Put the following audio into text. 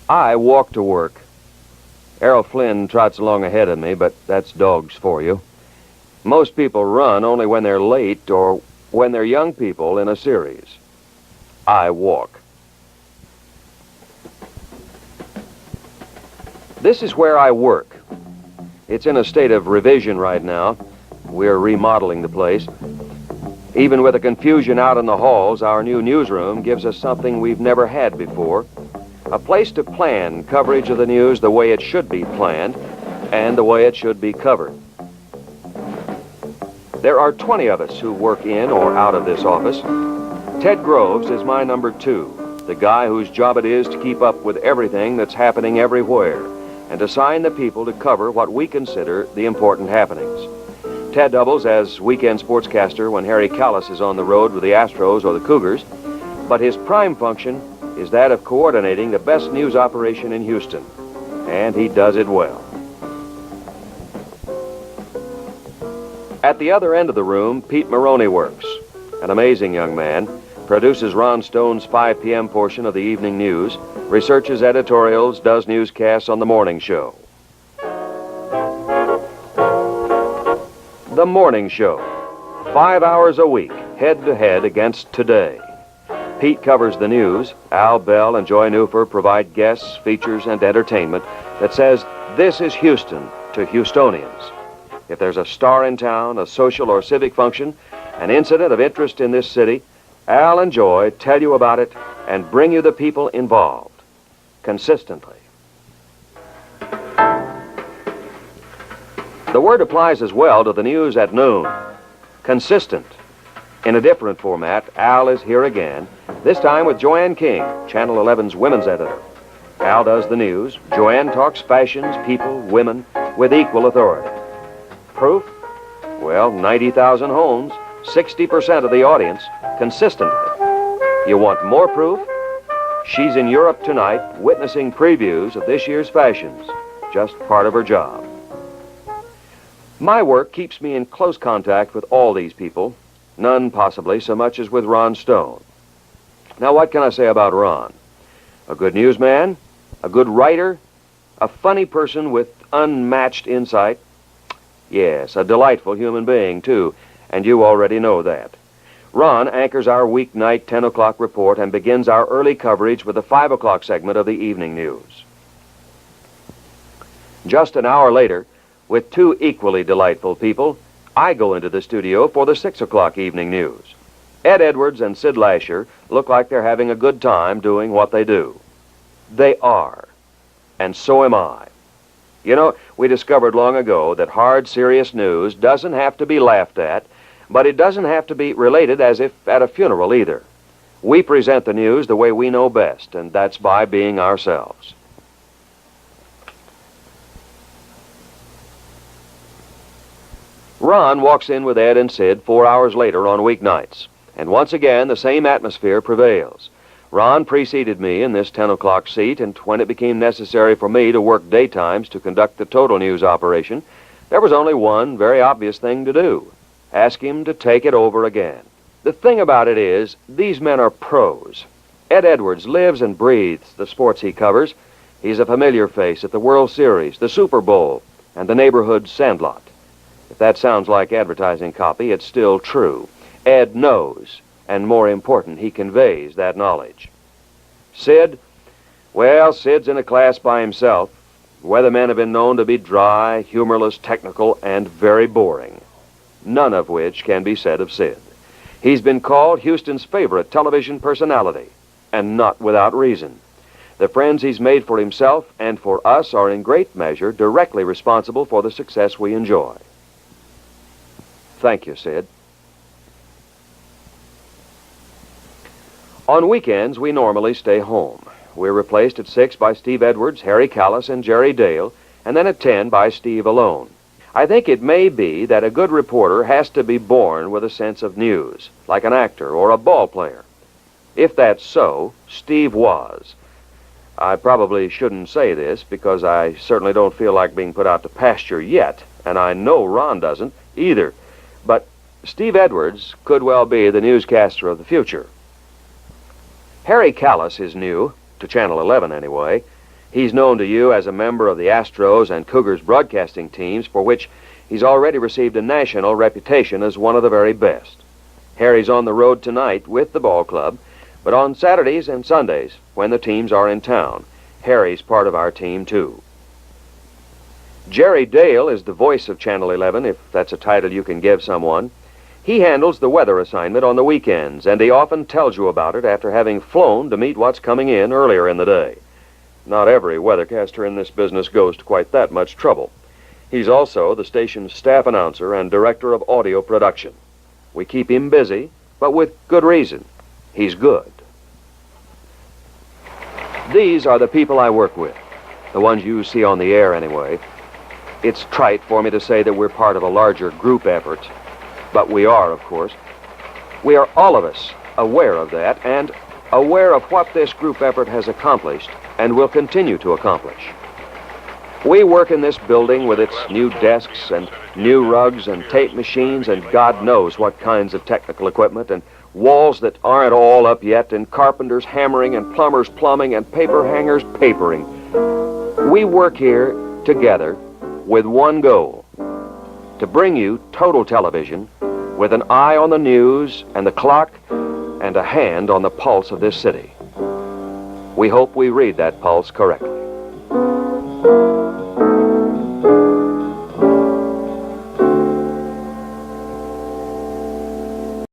I walk to work. Errol Flynn trots along ahead of me, but that's dogs for you. Most people run only when they're late or when they're young people in a series. I walk. This is where I work. It's in a state of revision right now. We're remodeling the place. Even with the confusion out in the halls, our new newsroom gives us something we've never had before. A place to plan coverage of the news the way it should be planned and the way it should be covered. There are 20 of us who work in or out of this office. Ted Groves is my number 2, the guy whose job it is to keep up with everything that's happening everywhere and assign the people to cover what we consider the important happenings. Ted doubles as weekend sportscaster when Harry Callis is on the road with the Astros or the Cougars, but his prime function is that of coordinating the best news operation in Houston, and he does it well. At the other end of the room, Pete Maroney works. An amazing young man, produces Ron Stone's 5 p.m. portion of the evening news, researches editorials, does newscasts on the morning show. The Morning Show, 5 hours a week, head-to-head against today. Pete covers the news. Al Bell and Joy Newfer provide guests, features, and entertainment that says, "This is Houston" to Houstonians. If there's a star in town, a social or civic function, an incident of interest in this city, Al and Joy tell you about it and bring you the people involved, consistently. The word applies as well to the news at noon. Consistent. In a different format, Al is here again, this time with Joanne King, Channel 11's women's editor. Al does the news. Joanne talks fashions, people, women, with equal authority. Proof? Well, 90,000 homes, 60% of the audience, consistently. You want more proof? She's in Europe tonight, witnessing previews of this year's fashions. Just part of her job. My work keeps me in close contact with all these people, none possibly so much as with Ron Stone. Now, what can I say about Ron? A good newsman, a good writer, a funny person with unmatched insight. Yes, a delightful human being, too, and you already know that. Ron anchors our weeknight 10 o'clock report and begins our early coverage with the 5 o'clock segment of the evening news. Just an hour later, with 2 equally delightful people, I go into the studio for the 6 o'clock evening news. Ed Edwards and Sid Lasher look like they're having a good time doing what they do. They are, and so am I. You know, we discovered long ago that hard, serious news doesn't have to be laughed at, but it doesn't have to be related as if at a funeral either. We present the news the way we know best, and that's by being ourselves. Ron walks in with Ed and Sid 4 hours later on weeknights, and once again the same atmosphere prevails. Ron preceded me in this 10 o'clock seat, and when it became necessary for me to work daytimes to conduct the total news operation, there was only one very obvious thing to do: ask him to take it over again. The thing about it is, these men are pros. Ed Edwards lives and breathes the sports he covers. He's a familiar face at the World Series, the Super Bowl, and the neighborhood Sandlot. If that sounds like advertising copy, it's still true. Ed knows, and more important, he conveys that knowledge. Sid? Well, Sid's in a class by himself. Weathermen have been known to be dry, humorless, technical, and very boring. None of which can be said of Sid. He's been called Houston's favorite television personality, and not without reason. The friends he's made for himself and for us are in great measure directly responsible for the success we enjoy. Thank you, Sid. On weekends, we normally stay home. We're replaced at 6 by Steve Edwards, Harry Callis, and Jerry Dale, and then at 10 by Steve alone. I think it may be that a good reporter has to be born with a sense of news, like an actor or a ball player. If that's so, Steve was. I probably shouldn't say this because I certainly don't feel like being put out to pasture yet, and I know Ron doesn't either. But Steve Edwards could well be the newscaster of the future. Harry Callis is new, to Channel 11 anyway. He's known to you as a member of the Astros and Cougars broadcasting teams, for which he's already received a national reputation as one of the very best. Harry's on the road tonight with the ball club, but on Saturdays and Sundays, when the teams are in town, Harry's part of our team, too. Jerry Dale is the voice of Channel 11, if that's a title you can give someone. He handles the weather assignment on the weekends, and he often tells you about it after having flown to meet what's coming in earlier in the day. Not every weathercaster in this business goes to quite that much trouble. He's also the station's staff announcer and director of audio production. We keep him busy, but with good reason. He's good. These are the people I work with, the ones you see on the air anyway. It's trite for me to say that we're part of a larger group effort, but we are, of course. We are, all of us, aware of that and aware of what this group effort has accomplished and will continue to accomplish. We work in this building with its new desks and new rugs and tape machines and God knows what kinds of technical equipment and walls that aren't all up yet and carpenters hammering and plumbers plumbing and paper hangers papering. We work here together with one goal: to bring you total television with an eye on the news and the clock and a hand on the pulse of this city. We hope we read that pulse correctly.